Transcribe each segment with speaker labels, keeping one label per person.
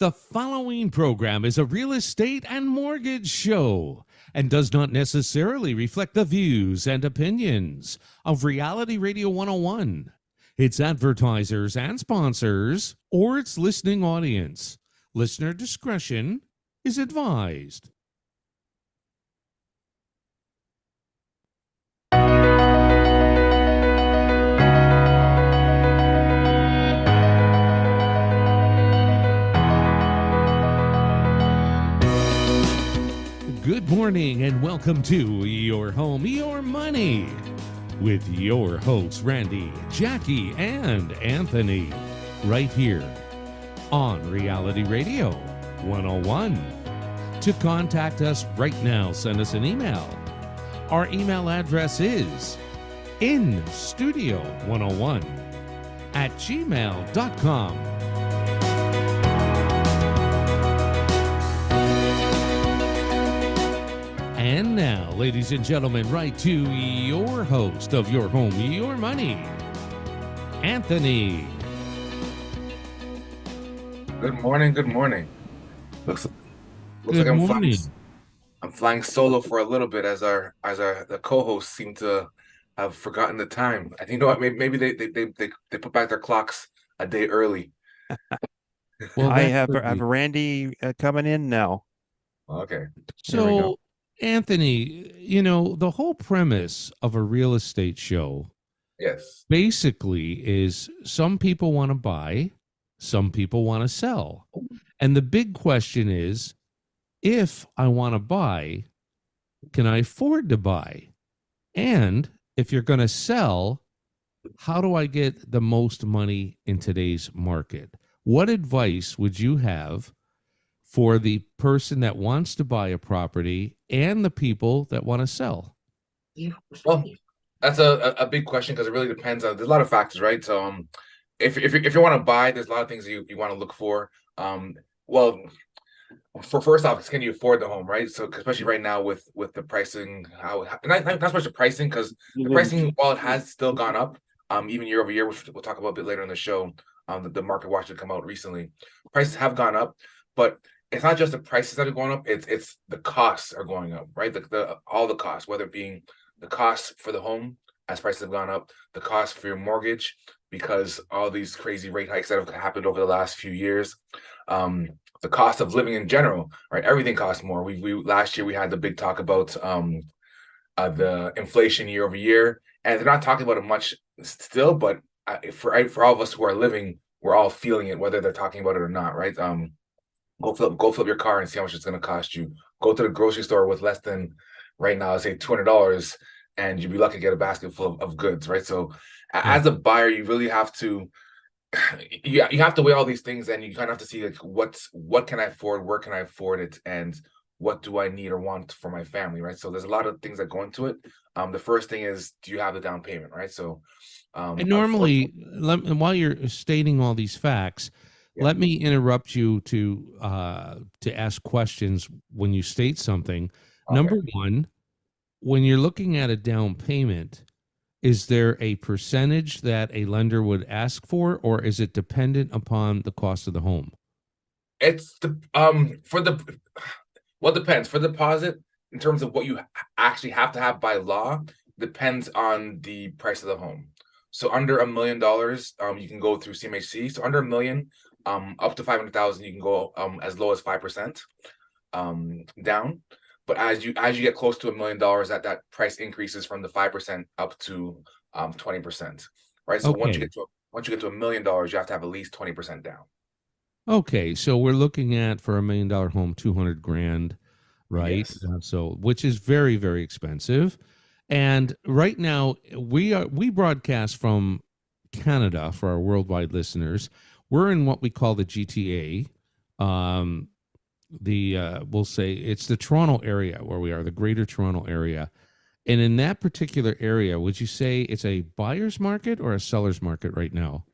Speaker 1: The following program is a real estate and mortgage show and does not necessarily reflect the views and opinions of Reality Radio 101, its advertisers and sponsors, or its listening audience. Listener discretion is advised. Good morning and welcome to Your Home, Your Money with your hosts, Randy, Jackie, and Anthony, right here on Reality Radio 101. To contact us right now, send us an email. Our email address is instudio101@gmail.com. And now, ladies and gentlemen, right to your host of Your Home, Your Money, Anthony.
Speaker 2: Good morning. Good morning. Looks
Speaker 1: Good
Speaker 2: like
Speaker 1: morning.
Speaker 2: I'm flying solo for a little bit as the co-hosts seem to have forgotten the time. I think, you know what, maybe they put back their clocks a day early.
Speaker 1: Well,
Speaker 3: I
Speaker 1: that
Speaker 3: have
Speaker 1: could be.
Speaker 3: Randy coming in now.
Speaker 2: Okay. There we go.
Speaker 1: So, Anthony, you know, the whole premise of a real estate show
Speaker 2: Yes.
Speaker 1: basically is some people want to buy, some people want to sell. And the big question is, if I want to buy, can I afford to buy? And if you're going to sell, how do I get the most money in today's market? What advice would you have for the person that wants to buy a property and the people that want to sell?
Speaker 2: Well, that's a big question because it really depends on, there's a lot of factors, right? So if you want to buy, there's a lot of things you want to look for. Well, for first off, can you afford the home, right? So especially right now with the pricing, not so much the pricing, because the pricing, while it has still gone up, even year over year, which we'll talk about a bit later in the show, the market watch that come out recently, prices have gone up, but it's not just the prices that are going up, it's the costs are going up, right? All the costs, whether it being the costs for the home as prices have gone up, the cost for your mortgage because all these crazy rate hikes that have happened over the last few years, the cost of living in general, right? Everything costs more. We last year we had the big talk about the inflation year over year, and they're not talking about it much still, but for all of us who are living, we're all feeling it, whether they're talking about it or not, right? Go fill up your car and see how much it's going to cost you. Go to the grocery store with less than, right now, say $200, and you'd be lucky to get a basket full of goods, right? So as a buyer, you really have to you have to weigh all these things, and you kind of have to see like what can I afford, where can I afford it, and what do I need or want for my family, right? So there's a lot of things that go into it. The first thing is, do you have the down payment, right? So
Speaker 1: And normally, while you're stating all these facts,
Speaker 2: Yeah.
Speaker 1: let me interrupt you to ask questions when you state something.
Speaker 2: Okay.
Speaker 1: Number one, when you're looking at a down payment, is there a percentage that a lender would ask for, or is it dependent upon the cost of the home?
Speaker 2: It's the well, it depends. For the deposit, in terms of what you actually have to have by law, depends on the price of the home. So under $1 million, you can go through CMHC. So under $1 million, up to 500,000, you can go as low as 5% down. But as you get close to $1 million, that price increases from the 5% up to 20%. Right. So once you
Speaker 1: Okay.
Speaker 2: get to $1 million, you have to have at least 20% down.
Speaker 1: Okay, so we're looking at, for $1 million home, 200 grand, right?
Speaker 2: Yes.
Speaker 1: So, which is very, very expensive. And right now we broadcast from Canada for our worldwide listeners. We're in what we call the GTA. We'll say it's the Toronto area where we are, the Greater Toronto area. And in that particular area, would you say it's a buyer's market or a seller's market right now?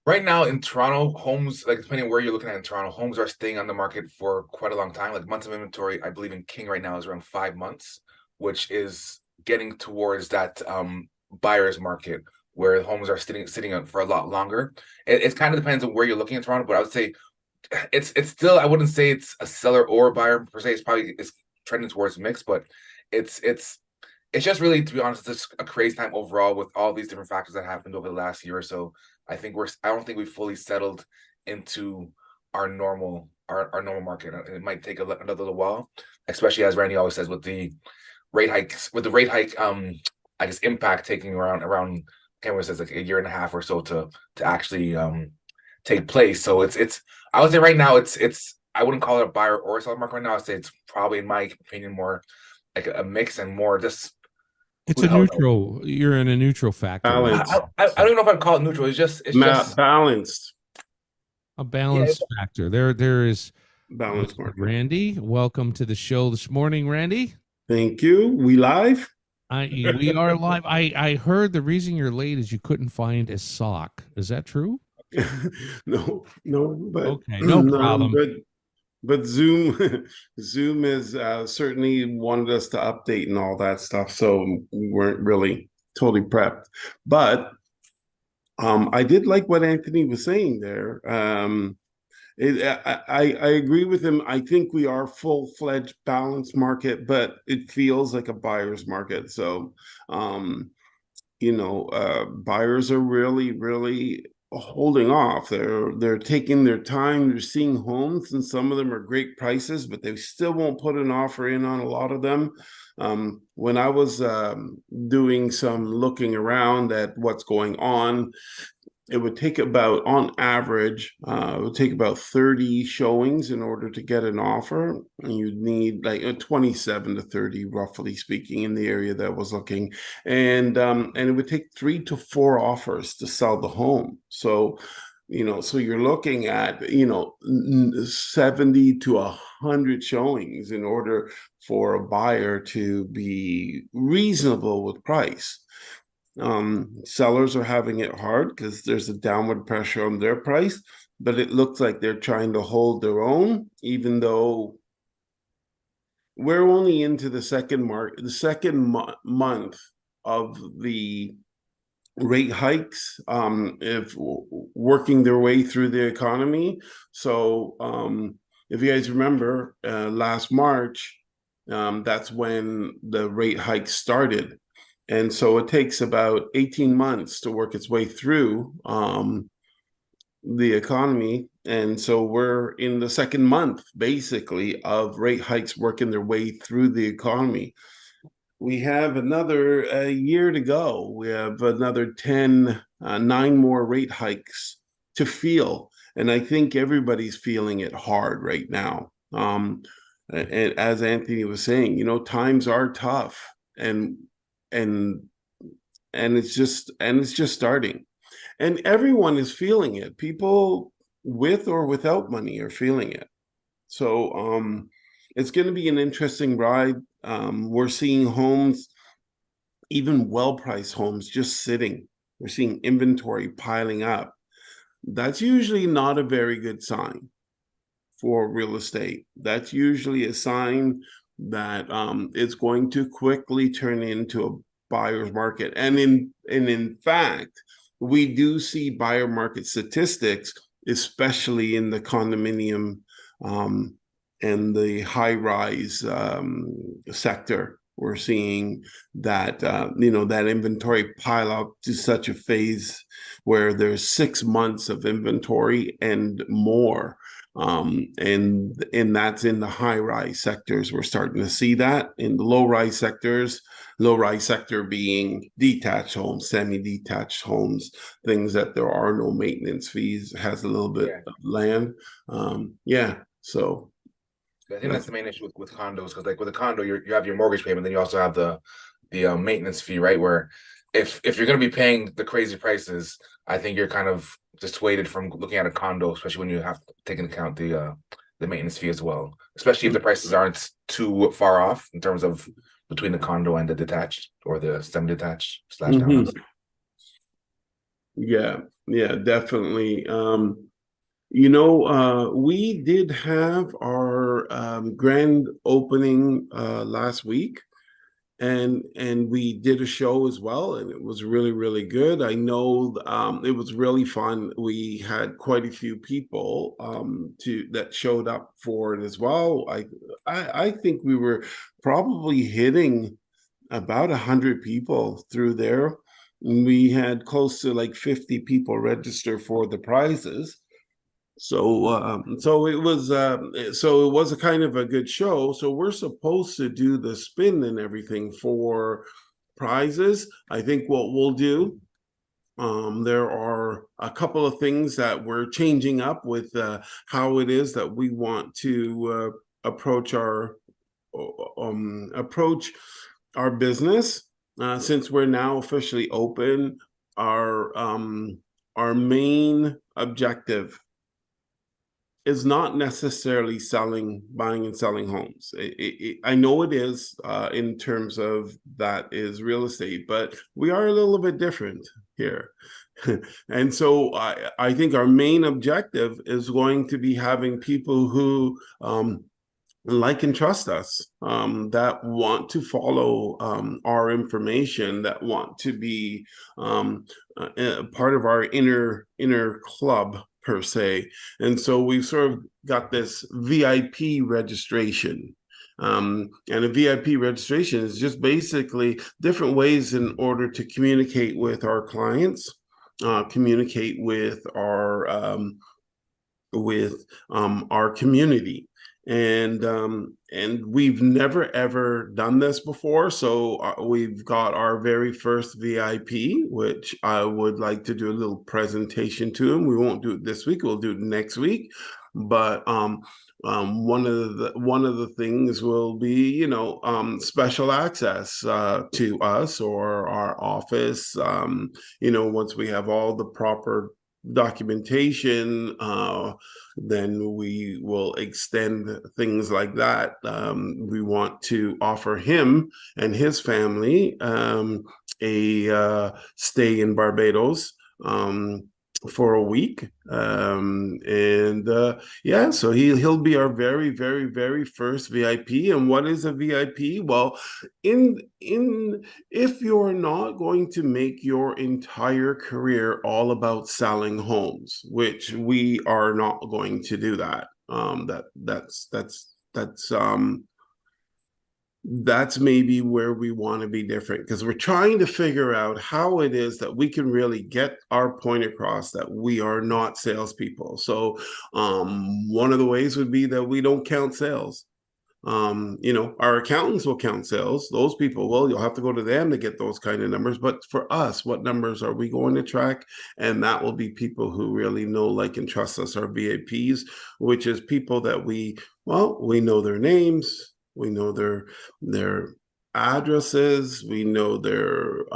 Speaker 2: Right now in Toronto, homes, like depending on where you're looking at in Toronto, homes are staying on the market for quite a long time. Like months of inventory, I believe in King right now is around 5 months, which is getting towards that buyer's market where homes are sitting for a lot longer. It kind of depends on where you're looking in Toronto, but I would say it's still, I wouldn't say it's a seller or a buyer per se. It's trending towards mix, but it's it's just really, to be honest, it's just a crazy time overall with all these different factors that happened over the last year or so. I don't think we fully settled into our normal market. It might take another little while, especially as Randy always says, with the rate hike I guess impact taking around Cameron says like a year and a half or so to actually take place. So it's I would say right now it's I wouldn't call it a buyer or a seller market right now. I'd say it's probably, in my opinion, more like a mix and more just
Speaker 1: It's
Speaker 2: who the
Speaker 1: a
Speaker 2: hell knows.
Speaker 1: neutral. You're in a neutral factor.
Speaker 4: Balance.
Speaker 2: I don't even know if I'd call it neutral. It's just
Speaker 4: Balanced.
Speaker 1: A balance factor. There is.
Speaker 4: Balanced market.
Speaker 1: Randy, welcome to the show this morning, Randy.
Speaker 4: Thank you. We live?
Speaker 1: We are live. I heard the reason you're late is you couldn't find a sock. Is that true?
Speaker 4: No, but
Speaker 1: Okay, no problem.
Speaker 4: But Zoom Zoom has certainly wanted us to update and all that stuff, so we weren't really totally prepped. But I did like what Anthony was saying there. I agree with him. I think we are full-fledged balanced market, but it feels like a buyer's market. So, buyers are really holding off. They're taking their time. They're seeing homes, and some of them are great prices, but they still won't put an offer in on a lot of them. When I was doing some looking around at what's going on, it would take about, on average, it would take about 30 showings in order to get an offer. And you'd need like a 27 to 30, roughly speaking, in the area that I was looking. And it would take 3 to 4 offers to sell the home. So, so you're looking at, 70 to 100 showings in order for a buyer to be reasonable with price. Sellers are having it hard because there's a downward pressure on their price, but it looks like they're trying to hold their own, even though we're only into the second month of the rate hikes, if working their way through the economy. So if you guys remember, last March, that's when the rate hike started. And so it takes about 18 months to work its way through the economy. And so we're in the second month, basically, of rate hikes working their way through the economy. We have another year to go. We have another 9 more rate hikes to feel. And I think everybody's feeling it hard right now. And as Anthony was saying, times are tough. And it's just starting, and everyone is feeling it. People with or without money are feeling it. So it's going to be an interesting ride. We're seeing homes, even well-priced homes, just sitting. We're seeing inventory piling up. That's usually not a very good sign for real estate. That's usually a sign that it's going to quickly turn into a buyer's market. And in fact, we do see buyer market statistics, especially in the condominium and the high-rise sector. We're seeing that that inventory pile up to such a phase where there's 6 months of inventory and more. And that's in the high-rise sectors. We're starting to see that in the low-rise sectors. Low-rise sector being detached homes, semi-detached homes, things that there are no maintenance fees, has a little bit of land. So
Speaker 2: I think that's the main issue with condos, because like with a condo, you have your mortgage payment, then you also have the maintenance fee, right? Where if you're going to be paying the crazy prices, I think you're kind of dissuaded from looking at a condo, especially when you have to take into account the maintenance fee as well, especially if the prices aren't too far off in terms of between the condo and the detached or the semi-detached / townhouse.
Speaker 4: Yeah, definitely. We did have our grand opening last week, and we did a show as well, and it was really, really good. I know it was really fun. We had quite a few people that showed up for it as well. I think we were probably hitting about 100 people through there. We had close to like 50 people register for the prizes. So it was a kind of a good show. So we're supposed to do the spin and everything for prizes. I think what we'll do, there are a couple of things that we're changing up with how it is that we want to approach our business. Since we're now officially open, our main objective is not necessarily buying and selling homes. I know it is in terms of that is real estate, but we are a little bit different here. And so I think our main objective is going to be having people who like and trust us, that want to follow our information, that want to be part of our inner club per se. And so we've sort of got this VIP registration. And a VIP registration is just basically different ways in order to communicate with our clients, communicate with our community. And we've never ever done this before, so we've got our very first VIP, which I would like to do a little presentation to him. We won't do it this week, we'll do it next week. But one of the things will be, special access to us or our office, once we have all the proper documentation, then we will extend things like that. We want to offer him and his family a stay in Barbados for a week. Yeah, so he'll be our very, very, very first VIP. And what is a VIP? Well, if you're not going to make your entire career all about selling homes, which we are not going to do that. That's maybe where we want to be different, because we're trying to figure out how it is that we can really get our point across that we are not salespeople. So one of the ways would be that we don't count sales. Our accountants will count sales. Those people, well, you'll have to go to them to get those kind of numbers. But for us, what numbers are we going to track? And that will be people who really know, like, and trust us, our VIPs, which is people that we know their names, we know their addresses, we know their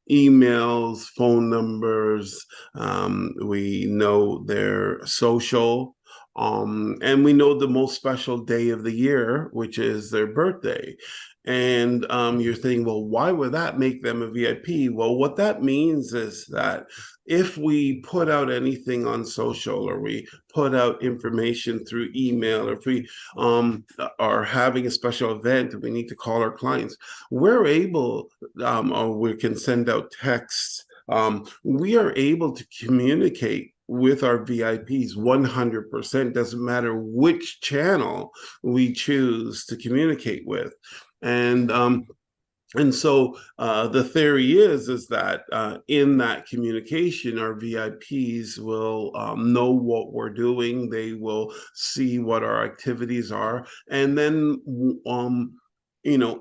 Speaker 4: emails, phone numbers, we know their social. And we know the most special day of the year, which is their birthday. And you're thinking, well, why would that make them a VIP? Well, what that means is that if we put out anything on social, or we put out information through email, or if we are having a special event and we need to call our clients, we're able, or we can send out texts. We are able to communicate with our VIPs 100%. Doesn't matter which channel we choose to communicate with. And so the theory is that in that communication, our VIPs will know what we're doing. They will see what our activities are, and then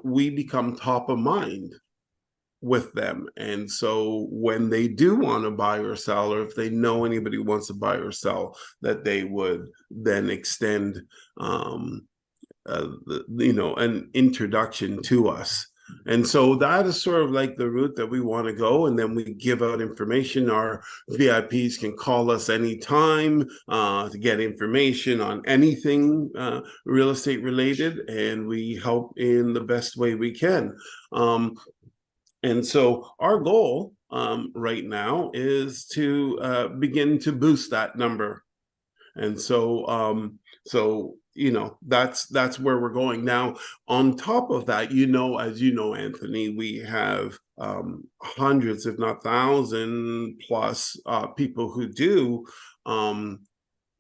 Speaker 4: we become top of mind with them. And so when they do want to buy or sell, or if they know anybody wants to buy or sell, that they would then extend an introduction to us. And so that is sort of like the route that we want to go. And then we give out information. Our VIPs can call us anytime to get information on anything real estate related, and we help in the best way we can. And so our goal right now is to begin to boost that number. And so that's where we're going now. On top of that, as you know, Anthony, we have hundreds, if not thousand plus people who do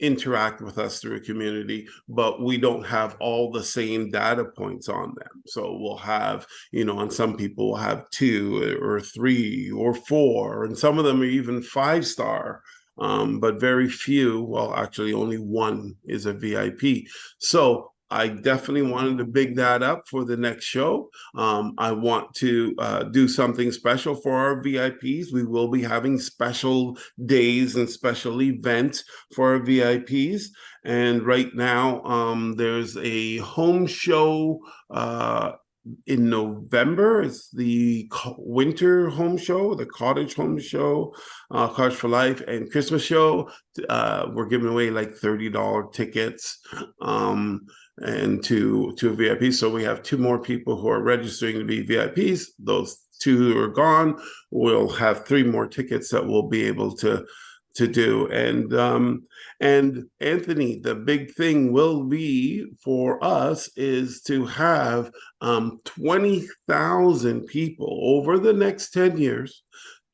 Speaker 4: interact with us through a community, but we don't have all the same data points on them. So we'll have, on some people we'll have 2 or 3 or 4, and some of them are even 5-star. But very few, well, actually only 1 is a VIP. So I definitely wanted to big that up for the next show. I want to do something special for our VIPs. We will be having special days and special events for our VIPs. And right now, there's a home show in November. It's the winter home show, the cottage home show, Cottage for Life, and Christmas show. We're giving away like $30 tickets and to a VIP. So we have 2 more people who are registering to be VIPs. Those 2 are gone. We'll have 3 more tickets that we'll be able to do. And Anthony, the big thing will be for us is to have 20,000 people over the next 10 years,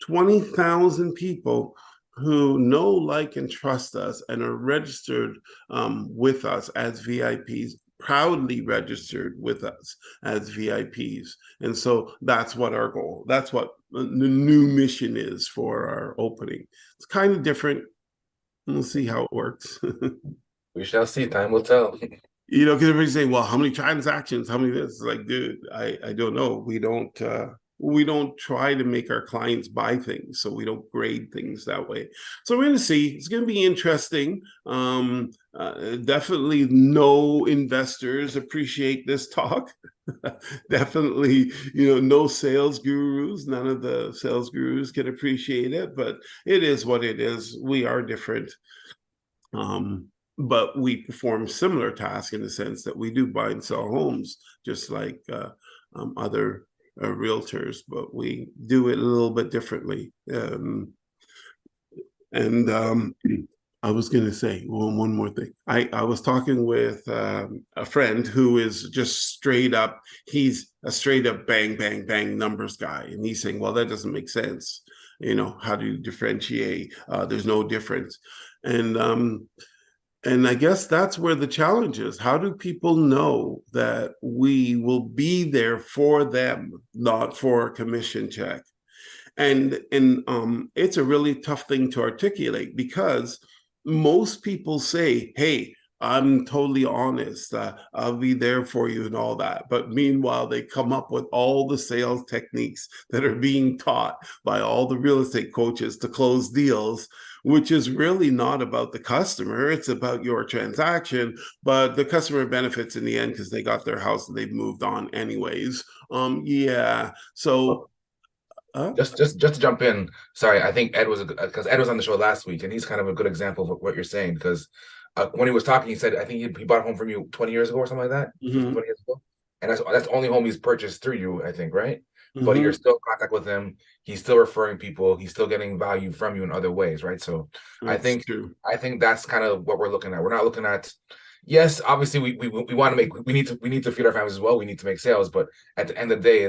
Speaker 4: 20,000 people who know, like, and trust us and are registered with us as VIPs, proudly registered with us as VIPs. And so that's what our goal, that's what the new mission is for our opening. It's kind of different. We'll see how it works.
Speaker 2: We shall see. Time will tell.
Speaker 4: Because everybody's saying, well, how many transactions? How many this? It's like, dude, I don't know. We don't try to make our clients buy things, so we don't grade things that way. So we're going to see. It's going to be interesting. Definitely no investors appreciate this talk. Definitely, no sales gurus. None of the sales gurus can appreciate it, but it is what it is. We are different. But we perform similar tasks in the sense that we do buy and sell homes, just like other realtors, but we do it a little bit differently. I was going to say one more thing. I was talking with a friend who is just straight up, he's a straight up bang, bang, bang numbers guy. And he's saying, well, that doesn't make sense. How do you differentiate? There's no difference. And I guess that's where the challenge is. How do people know that we will be there for them, not for a commission check? And it's a really tough thing to articulate because most people say, hey, I'm totally honest. I'll be there for you and all that. But meanwhile, they come up with all the sales techniques that are being taught by all the real estate coaches to close deals, which is really not about the customer. It's about your transaction, but the customer benefits in the end because they got their house and they've moved on anyways. Yeah. So
Speaker 2: Just to jump in. Sorry, I think Ed was because Ed was on the show last week, and he's kind of a good example of what you're saying. Because when he was talking, he said, I think he bought a home from you 20 years ago or something like that, 20 years ago, and that's the only home he's purchased through you, I think, right? But you're still in contact with him. He's still referring people. He's still getting value from you in other ways, right? So I think that's kind of what we're looking at. We're not looking at. Yes, obviously we want to we need to feed our families as well. We need to make sales, but at the end of the day,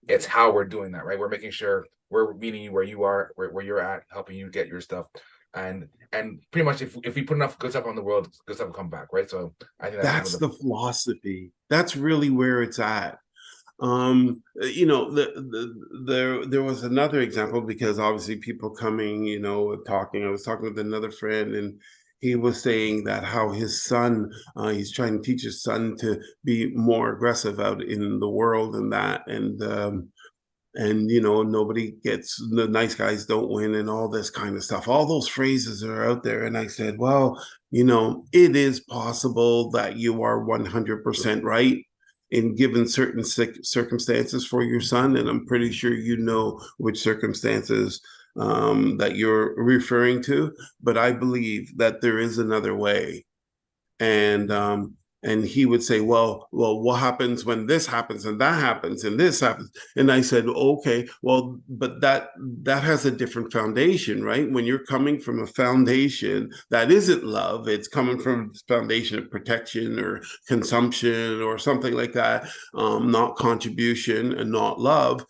Speaker 2: it's how we're doing that, right? We're making sure we're meeting you where you are, where you're at, helping you get your stuff, and pretty much if we put enough good stuff on the world, good stuff will come back, right? So I think
Speaker 4: that's the philosophy. That's really where it's at. There was another example because obviously people coming, talking. I was talking with another friend and he was saying that how his son, he's trying to teach his son to be more aggressive out in the world and that, and nobody gets, the nice guys don't win and all this kind of stuff. All those phrases are out there. And I said, well, it is possible that you are 100% right in given certain circumstances for your son. And I'm pretty sure which circumstances that you're referring to, but I believe that there is another way. And And he would say, well, what happens when this happens and that happens and this happens? And I said, okay, well, but that has a different foundation, right? When you're coming from a foundation that isn't love, it's coming from a foundation of protection or consumption or something like that, not contribution and not love.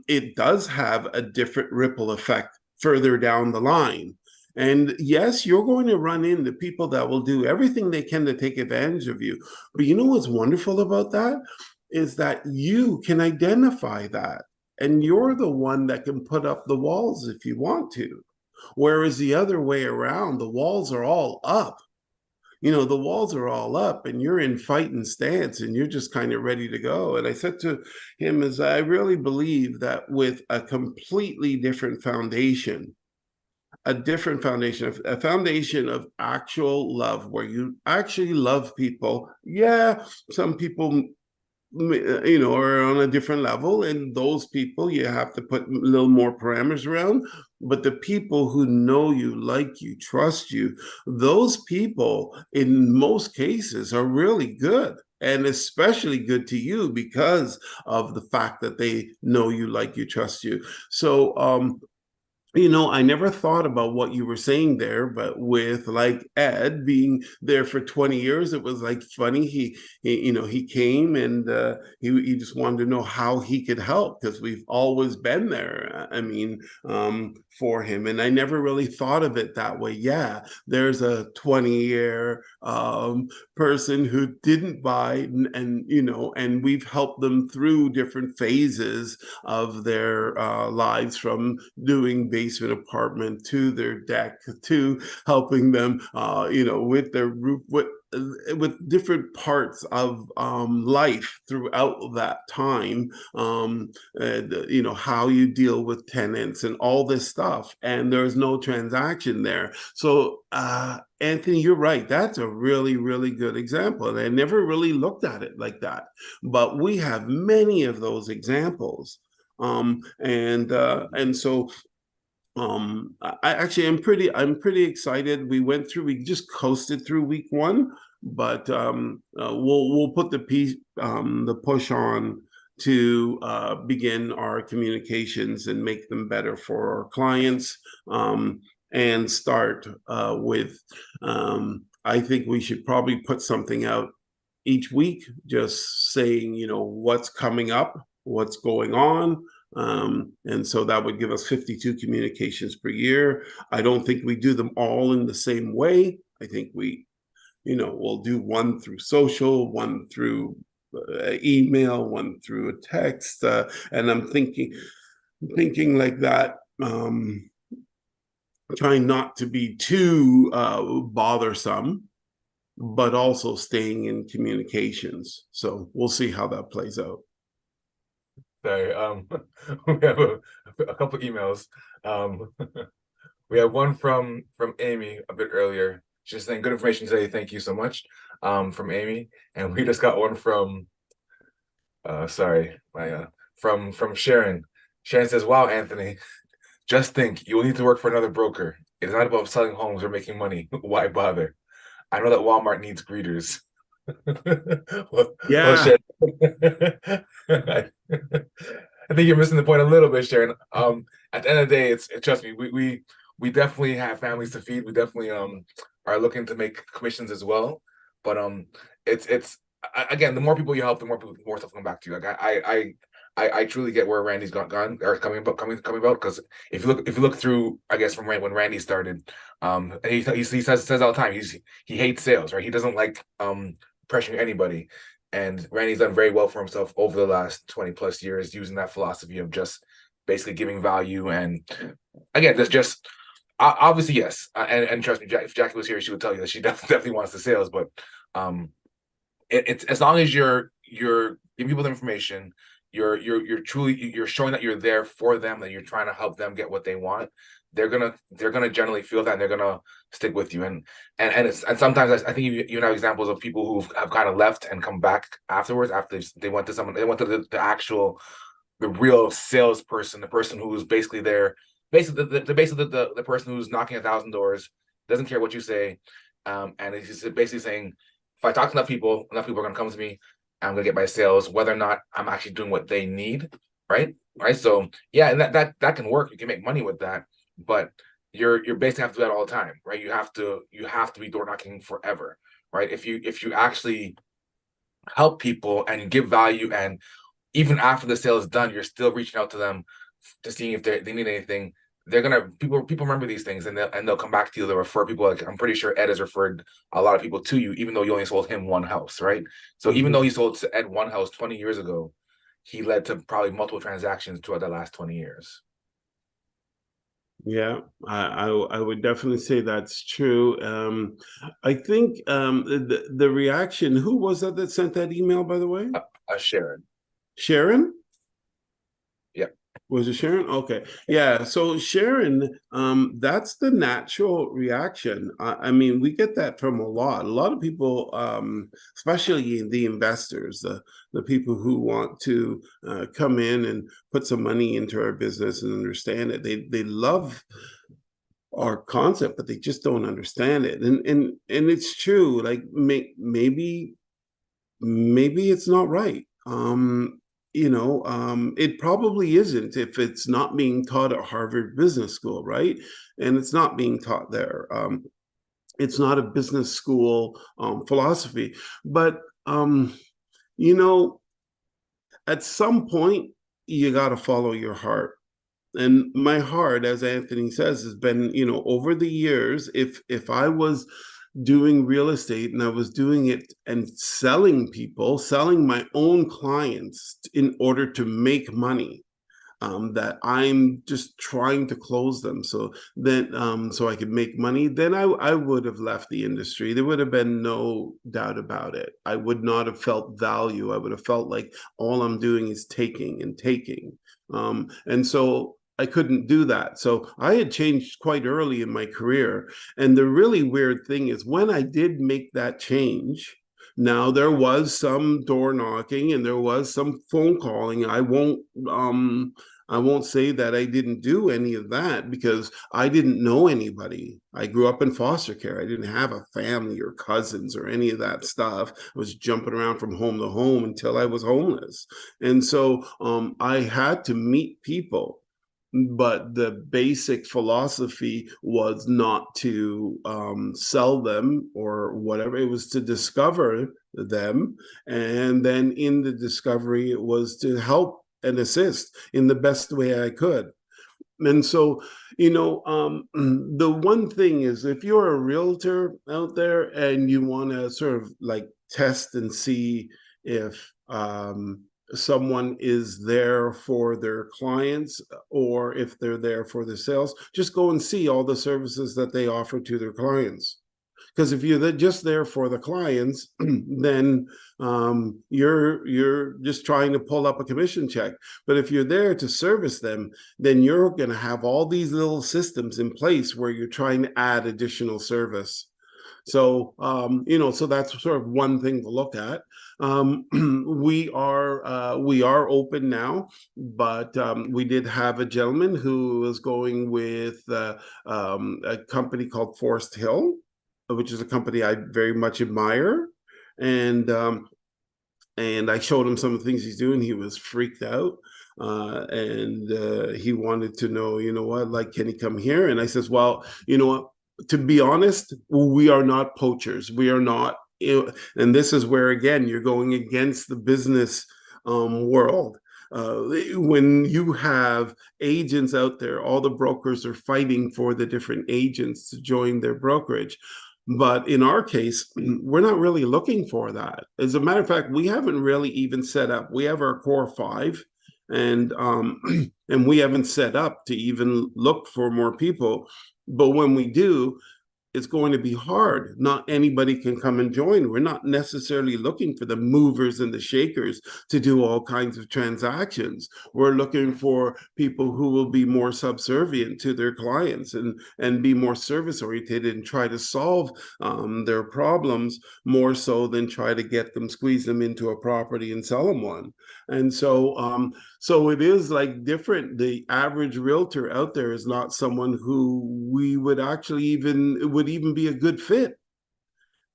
Speaker 4: It does have a different ripple effect further down the line. And yes, you're going to run into people that will do everything they can to take advantage of you. But you know what's wonderful about that is that you can identify that. And you're the one that can put up the walls if you want to. Whereas the other way around, the walls are all up. The walls are all up and you're in fighting stance and you're just kind of ready to go. And I said to him, is I really believe that with a completely different foundation, a foundation of actual love, where you actually love people. Yeah, some people, are on a different level, and those people you have to put a little more parameters around. But the people who know you, like you, trust you, those people, in most cases, are really good. And especially good to you because of the fact that they know you, like you, trust you. So, I never thought about what you were saying there, but with like Ed being there for 20 years, it was like funny. He came and he just wanted to know how he could help because we've always been there. I mean, for him, and I never really thought of it that way. Yeah, there's a 20-year person who didn't buy, and we've helped them through different phases of their lives, from doing basement apartment to their deck to helping them with their roof, with different parts of life throughout that time, how you deal with tenants and all this stuff, and there's no transaction there. So Anthony, you're right, that's a really, really good example, and I never really looked at it like that, but we have many of those examples. And so I'm pretty excited. We just coasted through week one, but we'll put the push on to begin our communications and make them better for our clients, and start with I think we should probably put something out each week, just saying, what's coming up, what's going on. And so that would give us 52 communications per year. I don't think we do them all in the same way. I think we'll do one through social, one through email, one through a text. And I'm thinking like that, trying not to be too bothersome, but also staying in communications. So we'll see how that plays out.
Speaker 2: Sorry, we have a couple emails. We have one from Amy a bit earlier. She's saying good information today. Thank you so much, from Amy. And we just got one from from Sharon. Sharon says, "Wow, Anthony, just think, you will need to work for another broker. It is not about selling homes or making money. Why bother? I know that Walmart needs greeters."
Speaker 4: Yeah.
Speaker 2: Sharon, I think you're missing the point a little bit, Sharon. At the end of the day, trust me, we definitely have families to feed. We definitely are looking to make commissions as well. But it's again, the more people you help, the more stuff come back to you. Like I truly get where Randy's gone or coming about, because if you look through, I guess, from when Randy started, and he says all the time, he hates sales, right? He doesn't like pressuring anybody. And Randy's done very well for himself over the last 20 plus years, using that philosophy of just basically giving value. And again, that's just obviously, yes. And trust me, if Jackie was here, she would tell you that she definitely wants the sales. But it's as long as you're giving people the information, you're showing that you're there for them, that you're trying to help them get what they want, they're gonna generally feel that, and they're gonna stick with you. And sometimes I think you have examples of people who have kind of left and come back afterwards, after they went to the real salesperson, the person who's basically there, the person who's knocking 1,000 doors, doesn't care what you say, and he's basically saying, if I talk to enough people are gonna come to me. I'm gonna get my sales, whether or not I'm actually doing what they need, right? Right. So yeah, and that can work. You can make money with that, but you're basically have to do that all the time, right? You have to be door knocking forever, right? If you actually help people and give value, and even after the sale is done, you're still reaching out to them to see if they need anything. They're gonna people remember these things, and they'll come back to you. They'll refer people. Like I'm pretty sure Ed has referred a lot of people to you, even though you only sold him one house, right? So even though he sold to Ed one house 20 years ago, he led to probably multiple transactions throughout the last 20 years.
Speaker 4: Yeah, I would definitely say that's true. I think the reaction. Who was that sent that email, by the way?
Speaker 2: Sharon.
Speaker 4: Sharon?
Speaker 2: Yeah.
Speaker 4: Was it Sharon? Okay. Yeah. So Sharon, that's the natural reaction. I mean, we get that from a lot of people, especially the investors, the people who want to come in and put some money into our business and understand it. They love our concept, but they just don't understand it. And it's true. Like maybe it's not right. It probably isn't if it's not being taught at Harvard Business School, right? And it's not being taught there. It's not a business school philosophy. But you know, at some point you got to follow your heart. And my heart, as Anthony says, has been, over the years, if I was doing real estate and I was doing it and selling my own clients in order to make money, that I'm just trying to close them so I could make money, then I would have left the industry. There would have been no doubt about it. I would not have felt value. I would have felt like all I'm doing is taking and taking. And so I couldn't do that. So I had changed quite early in my career. And the really weird thing is when I did make that change, now there was some door knocking and there was some phone calling. I won't say that I didn't do any of that because I didn't know anybody. I grew up in foster care. I didn't have a family or cousins or any of that stuff. I was jumping around from home to home until I was homeless. And so I had to meet people, but the basic philosophy was not to sell them or whatever. It was to discover them, and then in the discovery it was to help and assist in the best way I could. And so, the one thing is, if you're a realtor out there and you want to sort of like test and see if someone is there for their clients or if they're there for the sales, just go and see all the services that they offer to their clients. Because if you're just there for the clients, then you're just trying to pull up a commission check. But if you're there to service them, then you're going to have all these little systems in place where you're trying to add additional service. So so that's sort of one thing to look at. We are open now, but we did have a gentleman who was going with a company called Forest Hill, which is a company I very much admire. And I showed him some of the things he's doing. He was freaked out. And he wanted to know, what, like, can he come here? And I says, well, you know what, to be honest, we are not poachers. We are not, and this is where, again, you're going against the business world. When you have agents out there, all the brokers are fighting for the different agents to join their brokerage. But in our case, we're not really looking for that. As a matter of fact, we haven't really even set up. We have our core five, and and we haven't set up to even look for more people. But when we do, it's going to be hard. Not anybody can come and join. We're not necessarily looking for the movers and the shakers to do all kinds of transactions. We're looking for people who will be more subservient to their clients and be more service oriented and try to solve their problems more so than try to squeeze them into a property and sell them one. And so it is like different. The average realtor out there is not someone who we would actually would even be a good fit.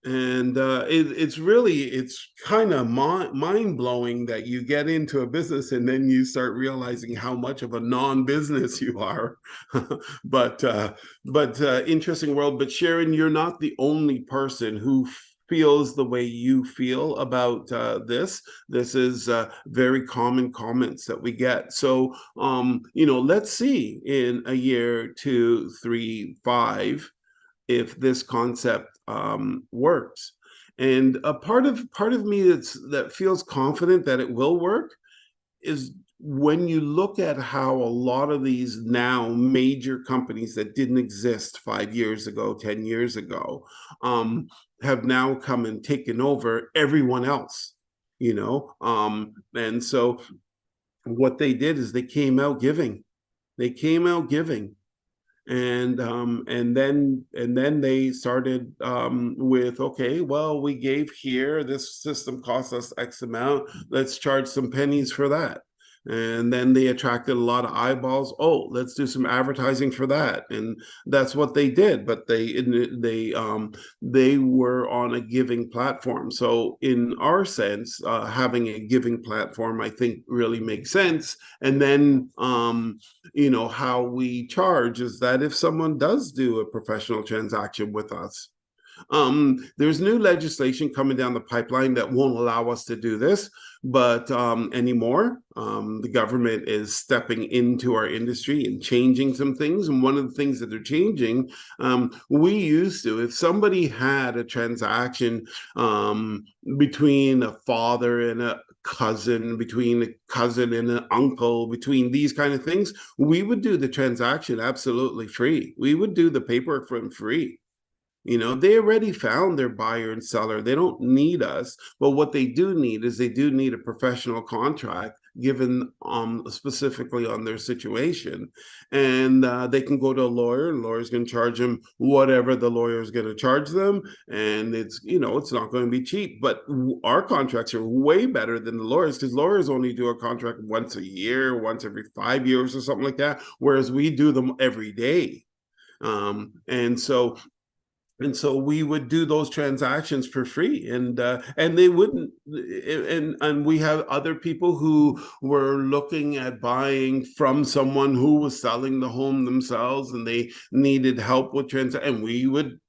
Speaker 4: And it's kind of mind blowing that you get into a business and then you start realizing how much of a non-business you are. but interesting world. But Sharon, you're not the only person who feels the way you feel about this. This is very common comments that we get. So let's see in a year, 2, 3, 5, if this concept works. And a part of me that feels confident that it will work is when you look at how a lot of these now major companies that didn't exist 5 years ago, 10 years ago, have now come and taken over everyone else, and so what they did is they came out giving. They came out giving and then they started with, okay, well, we gave here, this system cost us X amount, let's charge some pennies for that. And then they attracted a lot of eyeballs. Oh, let's do some advertising for that, and that's what they did. But they were on a giving platform. So in our sense, having a giving platform, I think, really makes sense. And then how we charge is that if someone does do a professional transaction with us, there's new legislation coming down the pipeline that won't allow us to do this, but anymore. The government is stepping into our industry and changing some things. And one of the things that they're changing, we used to, if somebody had a transaction between a father and a cousin, between a cousin and an uncle, between these kind of things, we would do the transaction absolutely free. We would do the paperwork for them free. They already found their buyer and seller. They don't need us. But what they do need is they do need a professional contract given specifically on their situation. And they can go to a lawyer, and the lawyer's going to charge them whatever the lawyer is going to charge them. And it's not going to be cheap. But our contracts are way better than the lawyers, because lawyers only do a contract once a year, once every 5 years or something like that, whereas we do them every day. And so we would do those transactions for free, and they wouldn't. And we have other people who were looking at buying from someone who was selling the home themselves, and they needed help with and we would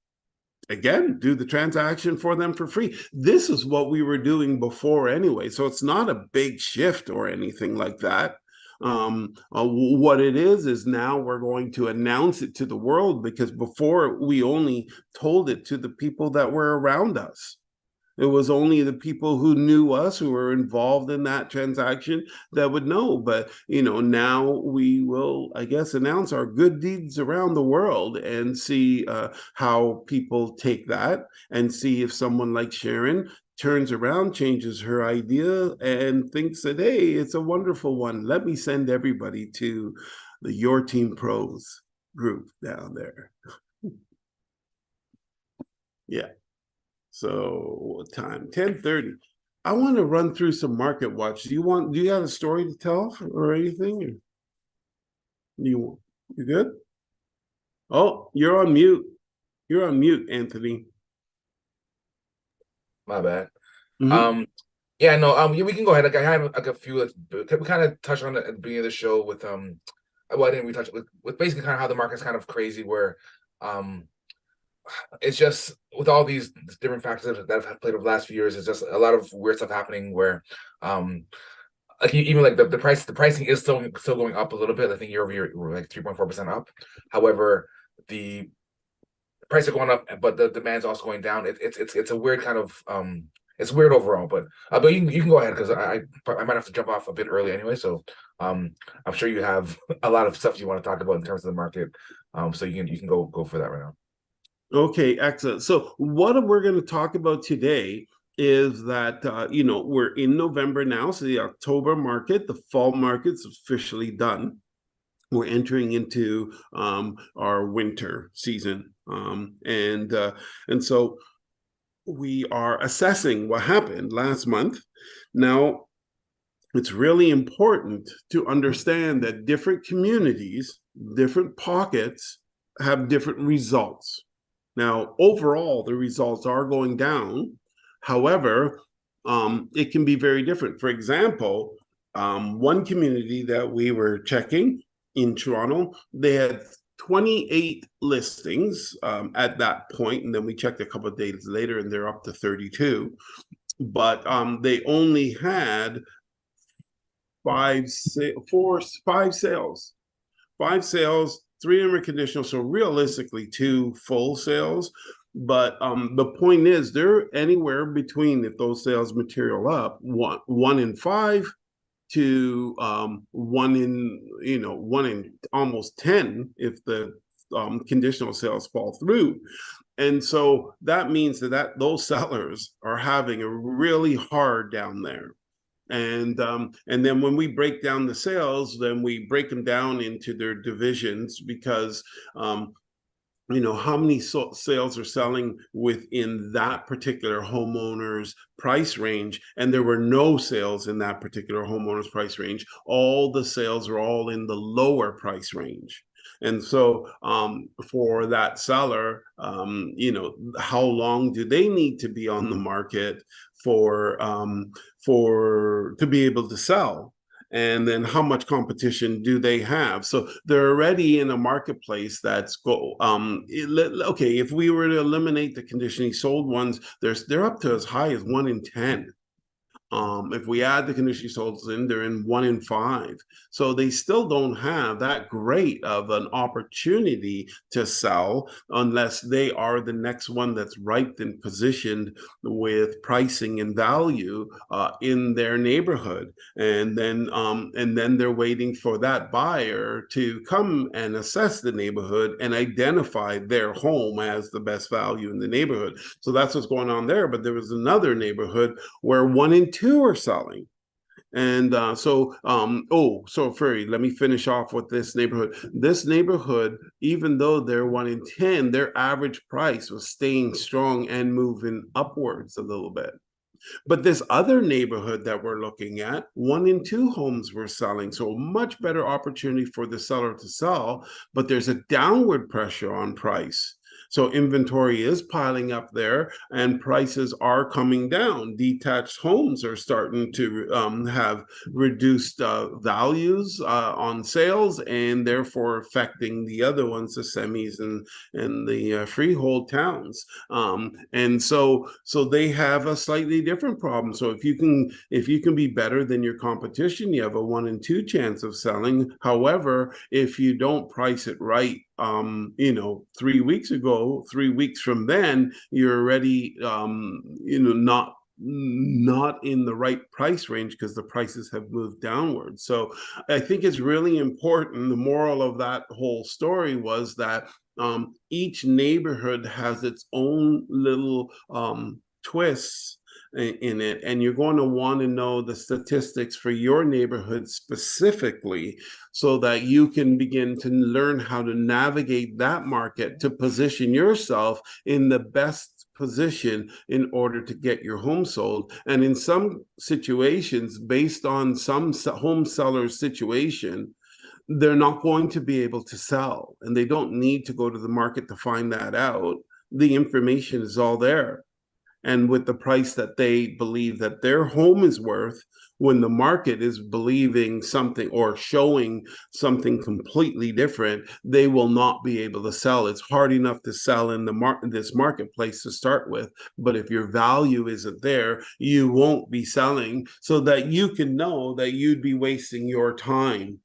Speaker 4: again do the transaction for them for free. This is what we were doing before anyway, so it's not a big shift or anything like that. What it is now we're going to announce it to the world, because before we only told it to the people that were around us. It was only the people who knew us, who were involved in that transaction, that would know. But now we will, I guess, announce our good deeds around the world and see how people take that, and see if someone like Sharon turns around, changes her idea, and thinks that, hey, it's a wonderful one. Let me send everybody to the Your Team Pros group down there. Yeah. So what time? 10:30. I want to run through some market watch. Do you have a story to tell or anything? You good? Oh, you're on mute. You're on mute, Anthony.
Speaker 2: My bad.
Speaker 4: Mhm.
Speaker 2: Yeah, no, yeah, we can go ahead. Like, I have like a few. We kind of touched on it at the beginning of the show with well, I didn't we touch with basically kind of how the market's kind of crazy, where it's just with all these different factors that have played over the last few years. It's just a lot of weird stuff happening where like even like the pricing is still going up a little bit. I think year over year we're like 3.4% up. However, the prices are going up, but the demand's also going down. It's a weird kind of it's weird overall. But you can go ahead, because I might have to jump off a bit early anyway. So I'm sure you have a lot of stuff you want to talk about in terms of the market. So you can go for that right now.
Speaker 4: Okay, excellent. So what we're going to talk about today is that we're in November now, so the October market, the fall market's officially done. We're entering into our winter season, and so we are assessing what happened last month. Now, it's really important to understand that different communities, different pockets have different results. Now, overall, the results are going down. However, it can be very different. For example, one community that we were checking in Toronto, they had 28 listings at that point, and then we checked a couple of days later, and they're up to 32. But they only had five sales, three in conditional. So realistically, two full sales. But the point is, they're anywhere between, if those sales material up, one in five to one in almost 10 if the conditional sales fall through. And so that means that those sellers are having a really hard down there. And then when we break down the sales, then we break them down into their divisions, because how many sales are selling within that particular homeowner's price range, and there were no sales in that particular homeowner's price range. All the sales are all in the lower price range. And so for that seller, how long do they need to be on the market for to be able to sell? And then how much competition do they have? So they're already in a marketplace that's okay. If we were to eliminate the conditionally sold ones, they're up to as high as 1 in 10. If we add the conditionally sold in, they're in 1 in 5. So they still don't have that great of an opportunity to sell unless they are the next one that's right and positioned with pricing and value in their neighborhood. And then they're waiting for that buyer to come and assess the neighborhood and identify their home as the best value in the neighborhood. So that's what's going on there. But there was another neighborhood where 1 in 2 are selling. And Ferry, let me finish off with this neighborhood. This neighborhood, even though they're 1 in 10, their average price was staying strong and moving upwards a little bit. But this other neighborhood that we're looking at, 1 in 2 homes were selling. So a much better opportunity for the seller to sell, but there's a downward pressure on price. So inventory is piling up there and prices are coming down. Detached homes are starting to have reduced values on sales, and therefore affecting the other ones, the semis and the freehold towns. And so they have a slightly different problem. So if you can be better than your competition, you have a 1 in 2 chance of selling. However, if you don't price it right, 3 weeks ago, 3 weeks from then, you're already not in the right price range because the prices have moved downward. So I think it's really important. The moral of that whole story was that each neighborhood has its own little twists in it, and you're going to want to know the statistics for your neighborhood specifically so that you can begin to learn how to navigate that market to position yourself in the best position in order to get your home sold. And in some situations, based on some home seller's situation, they're not going to be able to sell, and they don't need to go to the market to find that out. The information is all there. And with the price that they believe that their home is worth, when the market is believing something or showing something completely different, they will not be able to sell. It's hard enough to sell in this marketplace to start with, but if your value isn't there, you won't be selling, so that you can know that you'd be wasting your time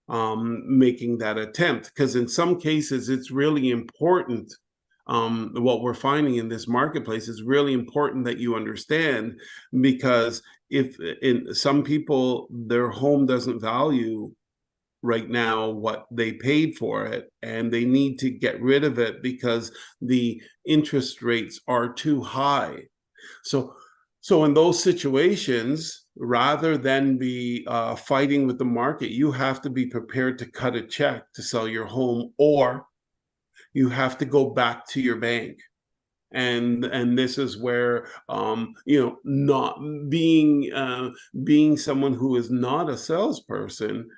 Speaker 4: making that attempt. Because in some cases, it's really important. What we're finding in this marketplace is really important that you understand, because if in some people, their home doesn't value right now what they paid for it, and they need to get rid of it because the interest rates are too high. So in those situations, rather than be fighting with the market, you have to be prepared to cut a check to sell your home, or you have to go back to your bank. And this is where not being someone who is not a salesperson,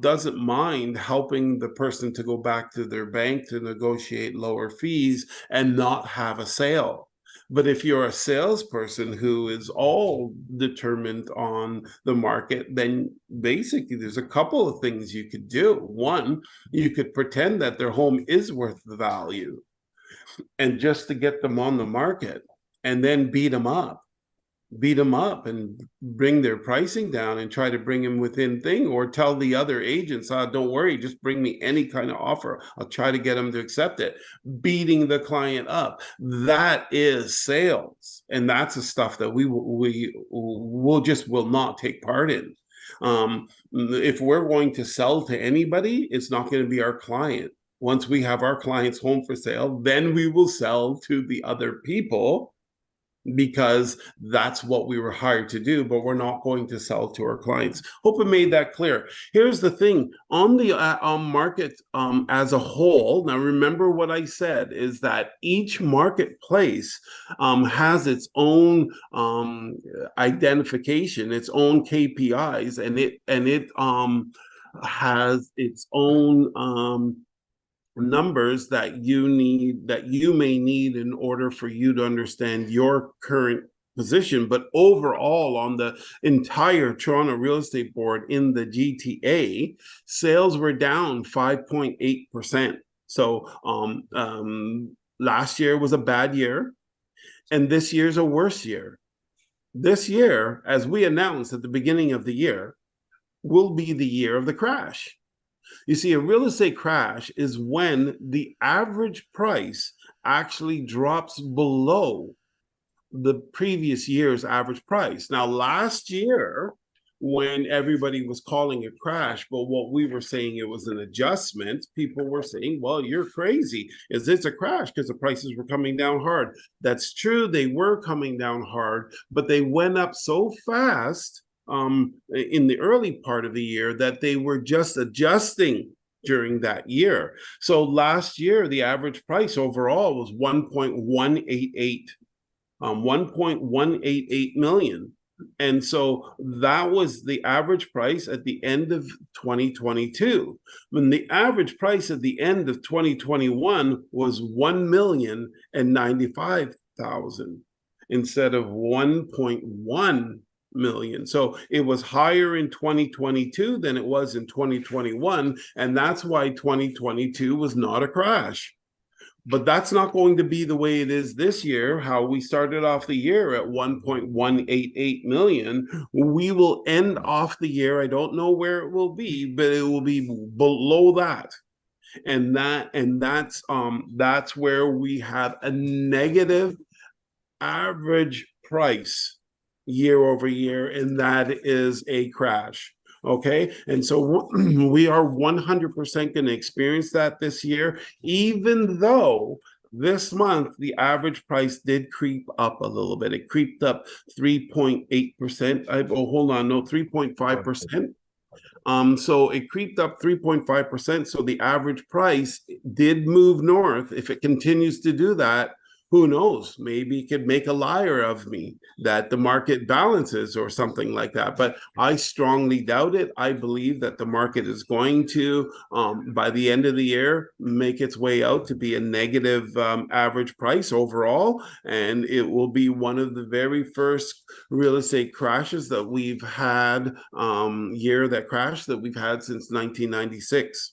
Speaker 4: doesn't mind helping the person to go back to their bank to negotiate lower fees and not have a sale. But if you're a salesperson who is all determined on the market, then basically there's a couple of things you could do. One, you could pretend that their home is worth the value, and just to get them on the market, and then beat them up and bring their pricing down and try to bring them within thing, or tell the other agents, don't worry, just bring me any kind of offer, I'll try to get them to accept it. Beating the client up, that is sales, and that's the stuff that we will not take part in. If we're going to sell to anybody, it's not going to be our client. Once we have our clients home for sale, then we will sell to the other people, because that's what we were hired to do, but we're not going to sell to our clients. Hope I made that clear. Here's the thing on the market as a whole. Now, remember what I said is that each marketplace has its own identification, its own KPIs, and it has its own numbers that you may need in order for you to understand your current position. But overall, on the entire Toronto Real Estate Board in the GTA, sales were down 5.8%. So last year was a bad year, and this year's a worse year. This year, as we announced at the beginning of the year, will be the year of the crash. You see, a real estate crash is when the average price actually drops below the previous year's average price. Now, last year, when everybody was calling a crash, but what we were saying it was an adjustment, people were saying, well, you're crazy. Is this a crash? Because the prices were coming down hard. That's true. They were coming down hard, but they went up so fast in the early part of the year that they were just adjusting during that year. So last year, the average price overall was 1.188 million. And so that was the average price at the end of 2022. When the average price at the end of 2021 was 1,095,000 instead of 1.1 million. So it was higher in 2022 than it was in 2021. And that's why 2022 was not a crash. But that's not going to be the way it is this year. How we started off the year at 1.188 million. We will end off the year, I don't know where it will be, but it will be below that. And that's where we have a negative average price year over year, and that is a crash. Okay, and so we are 100% going to experience that this year, even though this month the average price did creep up a little bit. It creeped up 3.8%. Hold on, no, 3.5%. So it creeped up 3.5%. So the average price did move north. If it continues to do that, who knows? Maybe it could make a liar of me that the market balances or something like that. But I strongly doubt it. I believe that the market is going to, by the end of the year, make its way out to be a negative average price overall. And it will be one of the very first real estate crashes that we've had, year that crashed that we've had since 1996.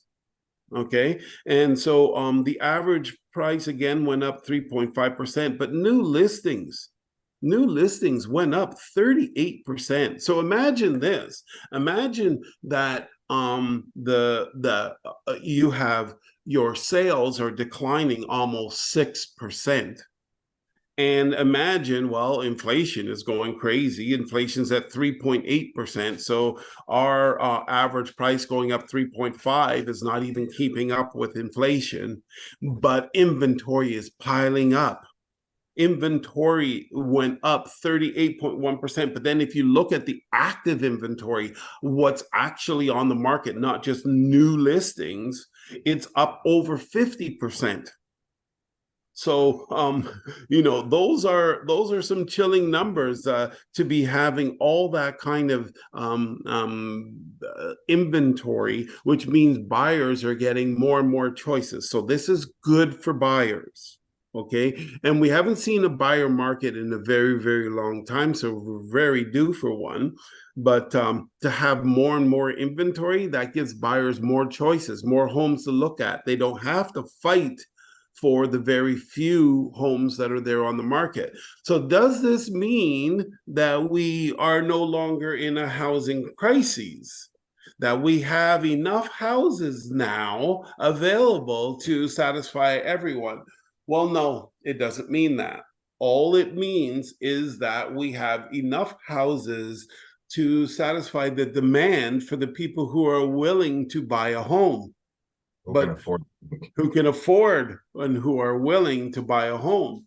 Speaker 4: Okay, and so the average price again went up 3.5%, but new listings went up 38%. So imagine this. Imagine that you have your sales are declining almost 6%. And imagine, well, inflation is going crazy. Inflation's at 3.8%. So our average price going up 3.5 is not even keeping up with inflation. But inventory is piling up. Inventory went up 38.1%. But then if you look at the active inventory, what's actually on the market, not just new listings, it's up over 50%. So, those are some chilling numbers to be having all that kind of inventory, which means buyers are getting more and more choices. So this is good for buyers. Okay, and we haven't seen a buyer market in a very, very long time, so we're very due for one. But to have more and more inventory, that gives buyers more choices, more homes to look at. They don't have to fight for the very few homes that are there on the market. So does this mean that we are no longer in a housing crisis? That we have enough houses now available to satisfy everyone? Well, no, it doesn't mean that. All it means is that we have enough houses to satisfy the demand for the people who are willing to buy a home.
Speaker 2: Who
Speaker 4: But
Speaker 2: can afford?
Speaker 4: who can afford and who are willing to buy a home.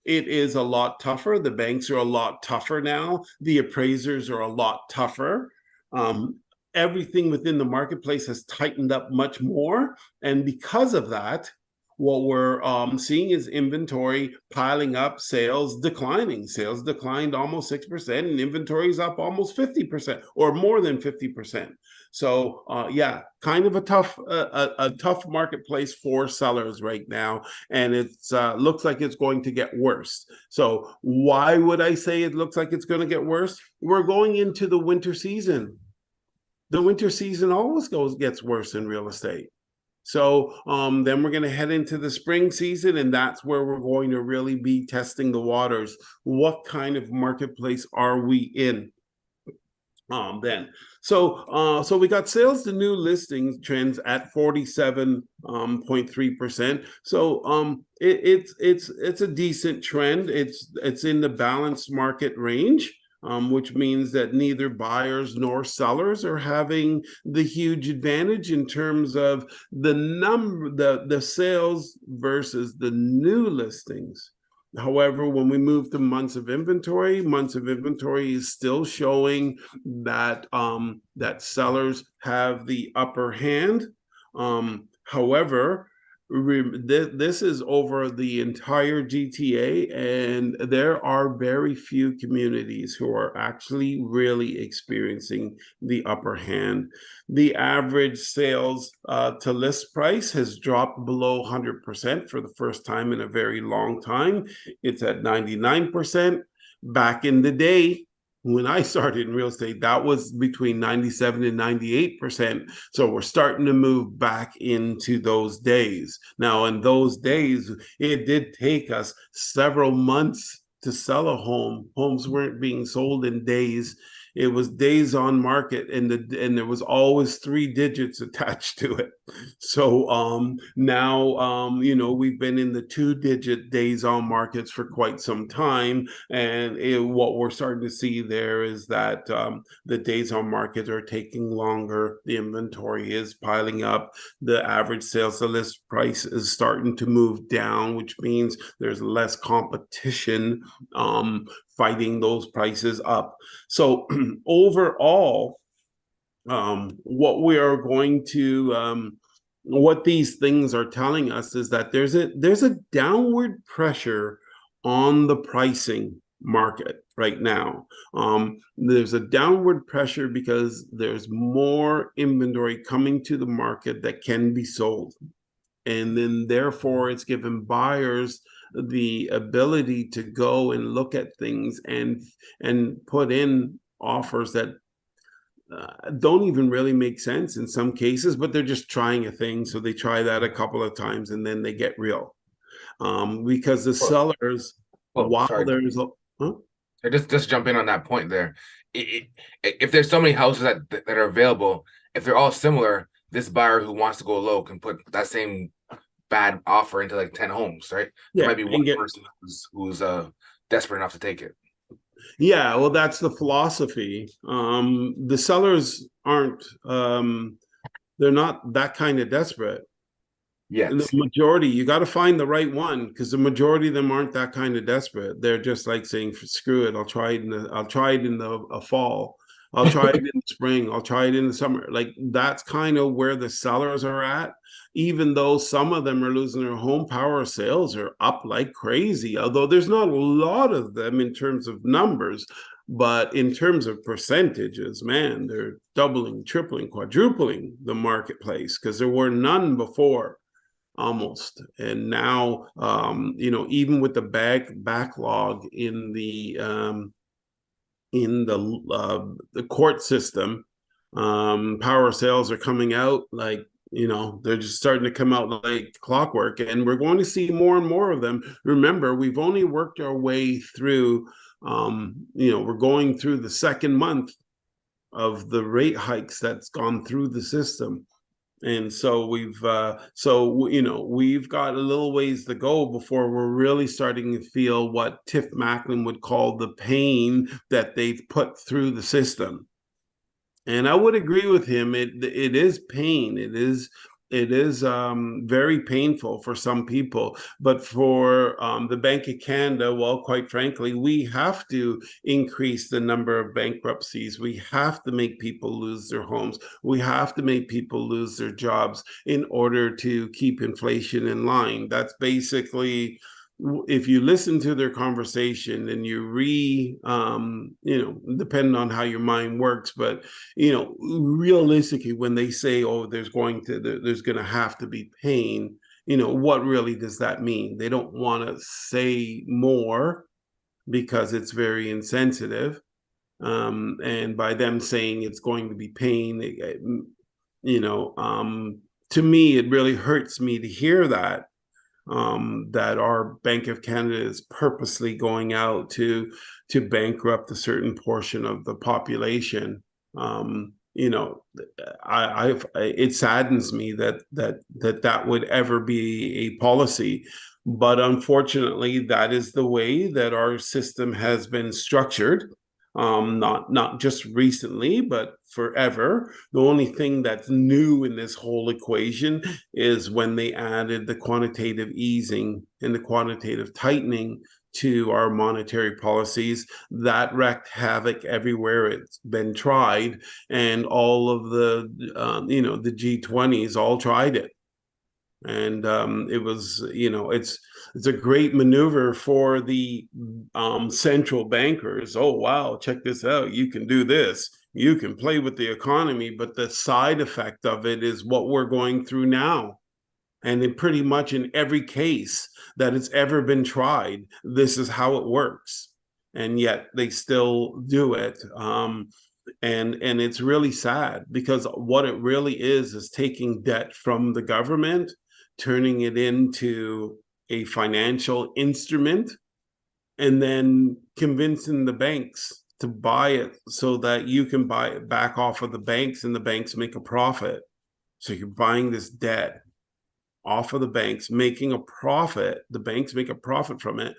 Speaker 4: It is a lot tougher. The banks are a lot tougher now. The appraisers are a lot tougher. Everything within the marketplace has tightened up much more. And because of that, what we're seeing is inventory piling up, sales declining. Sales declined almost 6%, and inventory is up almost 50% or more than 50%. So yeah, kind of a tough marketplace for sellers right now, and it's looks like it's going to get worse. So why would I say it looks like it's going to get worse? We're going into the winter season. The winter season always gets worse in real estate. So then we're going to head into the spring season, and that's where we're going to really be testing the waters. What kind of marketplace are we in? Then so we got sales to new listings trends at 47.3%. So it's a decent trend. It's in the balanced market range. Which means that neither buyers nor sellers are having the huge advantage in terms of the sales versus the new listings. However, when we move to months of inventory is still showing that that sellers have the upper hand. However, this is over the entire GTA, and there are very few communities who are actually really experiencing the upper hand. The average sales to list price has dropped below 100% for the first time in a very long time. It's at 99%. Back in the day, when I started in real estate, that was between 97 and 98%. So we're starting to move back into those days. Now, in those days, it did take us several months to sell a home. Homes weren't being sold in days. It was days on market, and there was always 3 digits attached to it. So now we've been in the 2-digit days on markets for quite some time, and what we're starting to see there is that the days on market are taking longer. The inventory is piling up. The average sales to list price is starting to move down, which means there's less competition fighting those prices up. So overall, what we are going to what these things are telling us is that there's a downward pressure on the pricing market right now. There's a downward pressure because there's more inventory coming to the market that can be sold, and then therefore it's given buyers the ability to go and look at things and put in offers that don't even really make sense in some cases, but they're just trying a thing. So they try that a couple of times and then they get real. Because the sellers, while
Speaker 2: sorry.
Speaker 4: there's huh?
Speaker 2: Just jump in on that point there. If there's so many houses that are available, if they're all similar, this buyer who wants to go low can put that same bad offer into like 10 homes, right? There might be one person who's desperate enough to take it.
Speaker 4: Yeah, well, that's the philosophy. The sellers aren't they're not that kind of desperate.
Speaker 2: Yeah,
Speaker 4: the majority, you got to find the right one, because the majority of them aren't that kind of desperate. They're just like saying, screw it, I'll try it in the fall. I'll try it in the spring. I'll try it in the summer. Like that's kind of where the sellers are at. Even though some of them are losing their home, power sales are up like crazy. Although there's not a lot of them in terms of numbers, but in terms of percentages, man, they're doubling, tripling, quadrupling the marketplace because there were none before almost. And now, even with the backlog in the court system, power sales are coming out like, they're just starting to come out like clockwork, and we're going to see more and more of them. Remember, we've only worked our way through, we're going through the second month of the rate hikes that's gone through the system. And so we've got a little ways to go before we're really starting to feel what Tiff Macklin would call the pain that they've put through the system. And I would agree with him. It is pain. It is very painful for some people, but for the Bank of Canada, well, quite frankly, we have to increase the number of bankruptcies. We have to make people lose their homes. We have to make people lose their jobs in order to keep inflation in line. That's basically, if you listen to their conversation and you depending on how your mind works, but realistically, when they say, oh, there's going to have to be pain, what really does that mean? They don't want to say more because it's very insensitive. And by them saying it's going to be pain, to me, it really hurts me to hear that. That our Bank of Canada is purposely going out to bankrupt a certain portion of the population. It saddens me that would ever be a policy, but unfortunately, that is the way that our system has been structured. Not just recently, but forever. The only thing that's new in this whole equation is when they added the quantitative easing and the quantitative tightening to our monetary policies. That wreaked havoc everywhere it's been tried, and all of the the G20s all tried it. And it was, it's a great maneuver for the central bankers. Oh, wow, check this out. You can do this. You can play with the economy, but the side effect of it is what we're going through now. And in pretty much in every case that it's ever been tried, this is how it works. And yet they still do it. And it's really sad, because what it really is taking debt from the government, turning it into a financial instrument, and then convincing the banks to buy it so that you can buy it back off of the banks and the banks make a profit. So you're buying this debt off of the banks, making a profit. The banks make a profit from it,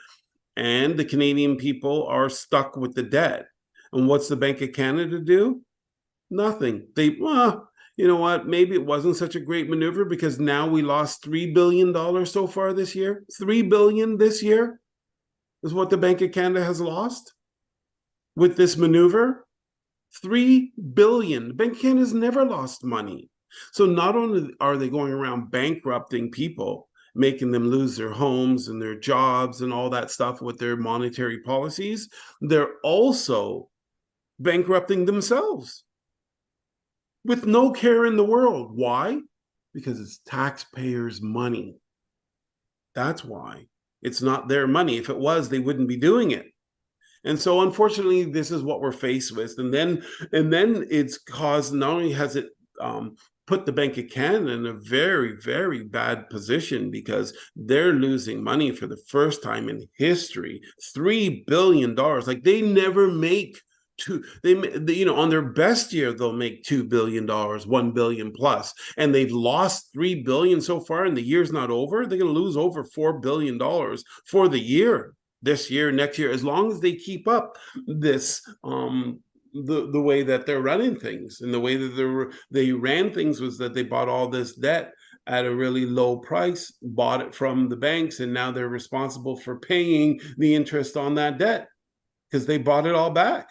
Speaker 4: and the Canadian people are stuck with the debt. And what's the Bank of Canada do? Nothing. You know what? Maybe it wasn't such a great maneuver, because now we lost $3 billion so far this year. $3 billion this year is what the Bank of Canada has lost with this maneuver. $3 billion. The Bank of Canada has never lost money. So not only are they going around bankrupting people, making them lose their homes and their jobs and all that stuff with their monetary policies, they're also bankrupting themselves with no care in the world. Why? Because it's taxpayers' money. That's why. It's not their money. If it was, they wouldn't be doing it. And so unfortunately, this is what we're faced with. And then it's caused, not only has it put the Bank of Canada in a very, very bad position, because they're losing money for the first time in history. $3 billion. Like, they never make on their best year, they'll make $2 billion, $1 billion plus, and they've lost $3 billion so far, and the year's not over. They're going to lose over $4 billion for the year, this year, next year, as long as they keep up this the way that they're running things. And the way that they ran things was that they bought all this debt at a really low price, bought it from the banks, and now they're responsible for paying the interest on that debt because they bought it all back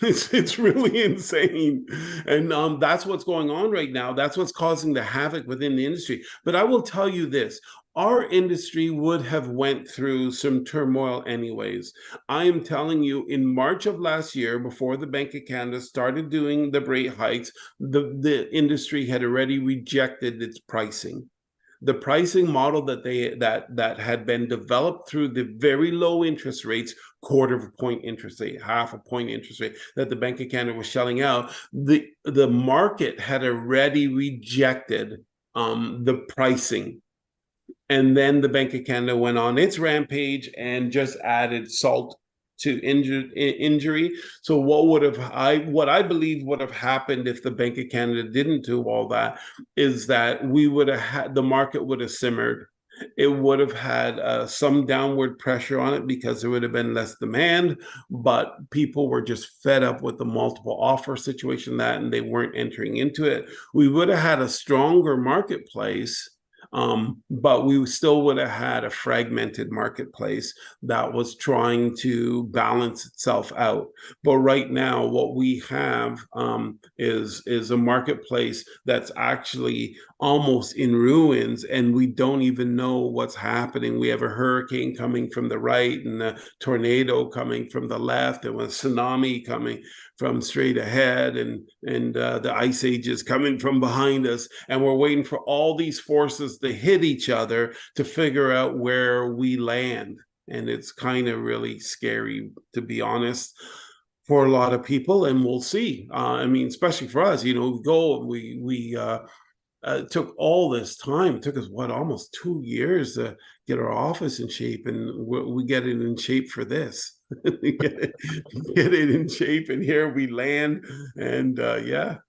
Speaker 4: It's really insane, and that's what's going on right now. That's what's causing the havoc within the industry. But I will tell you this: our industry would have went through some turmoil anyways. I am telling you, in March of last year, before the Bank of Canada started doing the rate hikes, the industry had already rejected its pricing. The pricing model that had been developed through the very low interest rates, quarter of a point interest rate, half a point interest rate, that the Bank of Canada was shelling out, the market had already rejected the pricing. And then the Bank of Canada went on its rampage and just added salt to injury. So what I believe would have happened if the Bank of Canada didn't do all that is that we would have had, the market would have simmered. It would have had some downward pressure on it because there would have been less demand, but people were just fed up with the multiple offer situation and they weren't entering into it. We would have had a stronger marketplace, but we still would have had a fragmented marketplace that was trying to balance itself out. But right now, what we have is a marketplace that's actually almost in ruins, and we don't even know what's happening. We have a hurricane coming from the right, and a tornado coming from the left, and a tsunami coming from straight ahead, and the ice age is coming from behind us, and we're waiting for all these forces to hit each other to figure out where we land. And it's kind of really scary, to be honest, for a lot of people. And we'll see. I mean, especially for us, we go, it took all this time. It took us almost 2 years to get our office in shape, and we get it in shape for this. get it in shape, and here we land. And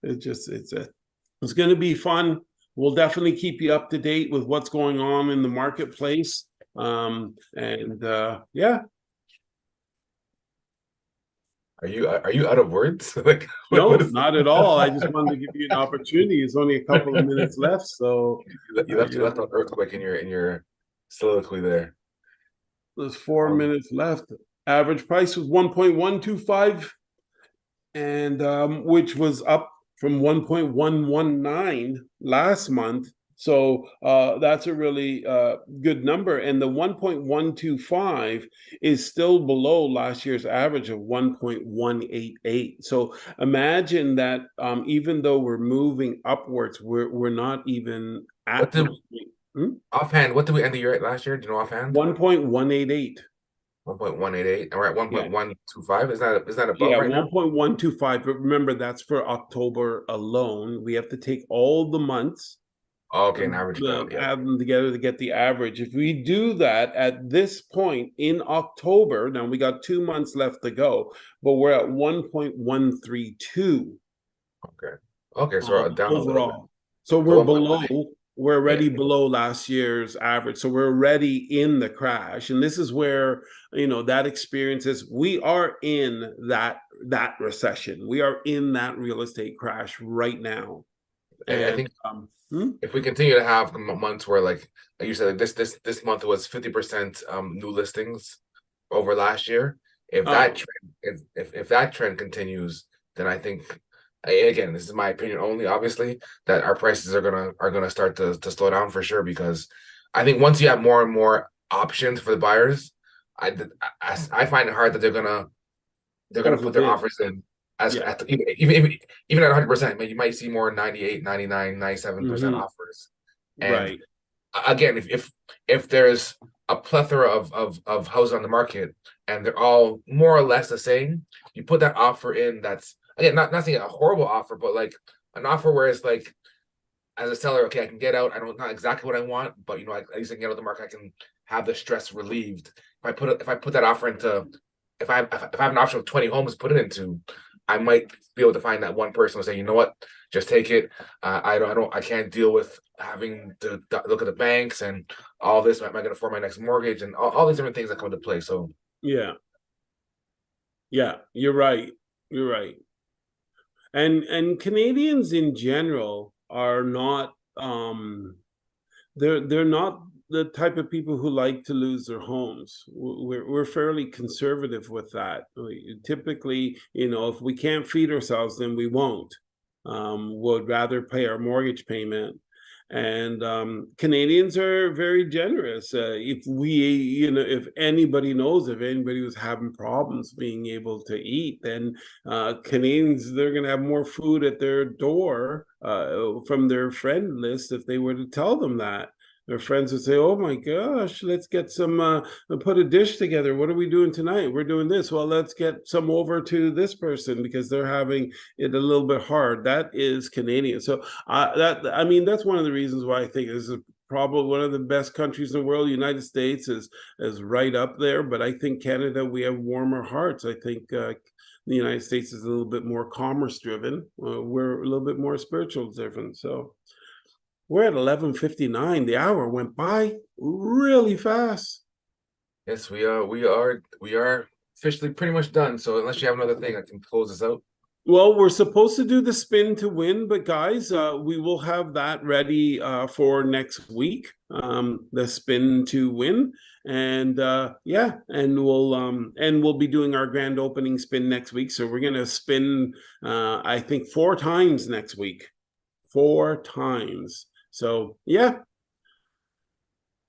Speaker 4: it's going to be fun. We'll definitely keep you up to date with what's going on in the marketplace. Yeah.
Speaker 2: Are you out of words? Like,
Speaker 4: No, not at all. I just wanted to give you an opportunity. It's only a couple of minutes left, so
Speaker 2: you left an earthquake in your soliloquy there.
Speaker 4: there's 4 minutes left. Average price was 1.125, and which was up from 1.119 last month. So that's a really good number. And the 1.125 is still below last year's average of 1.188. So imagine that even though we're moving upwards, we're not even at
Speaker 2: offhand, what did we end the year at last year? Do you know offhand?
Speaker 4: 1.188.
Speaker 2: 1.188, and we're at 1.125. Is that above right now?
Speaker 4: 1.125. But remember, that's for October alone. We have to take all the months.
Speaker 2: Okay, an average.
Speaker 4: Add them together to get the average. If we do that at this point in October, now we got 2 months left to go, but we're at 1.132.
Speaker 2: Okay, so we're down
Speaker 4: overall. So we're below. We're already below last year's average. So we're already in the crash, and this is where that experience is. We are in that recession. We are in that real estate crash right now. And
Speaker 2: I think if we continue to have months where, like you said, like this month was 50% new listings over last year. If that trend continues, then I think, again, this is my opinion only, obviously, that our prices are gonna start to slow down for sure. Because I think once you have more and more options for the buyers, I find it hard that they're gonna put their offers in. Even at 100%, you might see more 98, 99, 97% offers. And
Speaker 4: right.
Speaker 2: Again, if there's a plethora of houses on the market and they're all more or less the same, you put that offer in. That's, again, not saying a horrible offer, but like an offer where it's like, as a seller, okay, I can get out. I don't, not exactly what I want, but at least I can get out of the market. I can have the stress relieved. If I put that offer into, if I have an option of 20 homes to put it into, I might be able to find that one person who say, you know what, just take it. I can't deal with having to look at the banks and all this. Am I going to afford my next mortgage and all these different things that come into play? So
Speaker 4: yeah, you're right. You're right. And Canadians in general are not they're not the type of people who like to lose their homes. We're fairly conservative with that. Typically, if we can't feed ourselves, then we won't. Would rather pay our mortgage payment. And Canadians are very generous. If anybody knows, if anybody was having problems being able to eat, then Canadians, they're going to have more food at their door from their friend list if they were to tell them that. Their friends would say, "Oh my gosh, let's get some, put a dish together. What are we doing tonight? We're doing this. Well, let's get some over to this person because they're having it a little bit hard." That is Canadian. So that's one of the reasons why I think this is probably one of the best countries in the world. United States is right up there, but I think Canada, we have warmer hearts. I think the United States is a little bit more commerce driven. We're a little bit more spiritual driven. So we're at 11:59. The hour went by really fast.
Speaker 2: Yes, we are officially pretty much done. So unless you have another thing, I can close this out.
Speaker 4: Well, we're supposed to do the spin to win, but guys, we will have that ready for next week. The spin to win, and we'll be doing our grand opening spin next week. So we're gonna spin, I think 4 times next week, 4 times. So yeah.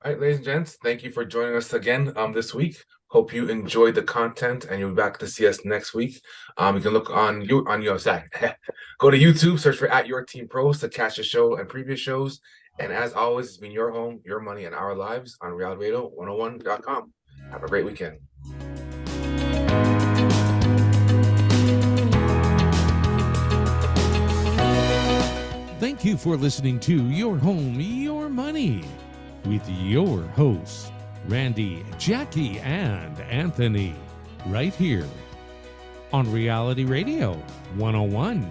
Speaker 2: All right, ladies and gents, thank you for joining us again this week. Hope you enjoyed the content and you'll be back to see us next week. You can look on your side. Go to YouTube, search for @YourTeamPros to catch the show and previous shows. And as always, it's been your home, your money, and our lives on realradio101.com. Have a great weekend.
Speaker 1: Thank you for listening to Your Home, Your Money with your hosts, Randy, Jackie, and Anthony, right here on Reality Radio 101.